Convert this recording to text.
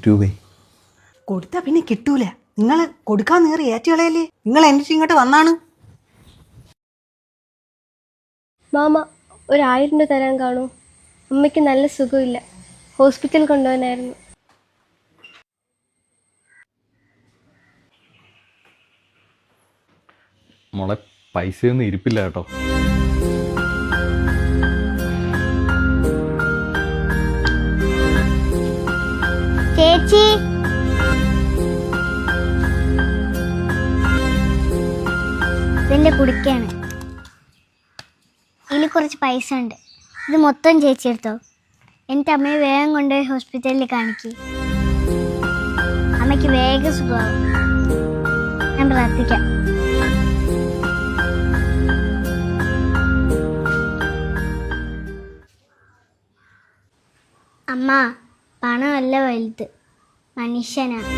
രൂപ കൊടുത്താ പിന്നെ കിട്ടൂല. നിങ്ങൾ കൊടുക്കാൻ നേറി ഏറ്റുകളയല്ലേ. നിങ്ങൾ എന്നിട്ട് ഇങ്ങോട്ട് വന്നാണ്. മാമ 1000 രൂപ തരാൻ കാണൂ? അമ്മയ്ക്ക് നല്ല സുഖമില്ല, ഹോസ്പിറ്റലിൽ കൊണ്ടുപോകാനായിരുന്നു. മോളെ പൈസയൊന്നും ഇരിപ്പില്ല കേട്ടോ. ചേച്ചി, ഇതിന്റെ കുടിക്കാണ്. ഇതിൽ കുറച്ച് പൈസ ഉണ്ട്. ഇത് മൊത്തം ചേച്ചി എടുത്തോ. എൻ്റെ അമ്മയെ വേഗം കൊണ്ടുപോയി ഹോസ്പിറ്റലിൽ കാണിക്കും. അമ്മയ്ക്ക് വേഗം സുഖമാവും. ഞാൻ പ്രാർത്ഥിക്കാം. അമ്മ, പണമല്ല വലുത്, മനുഷ്യനാണ്.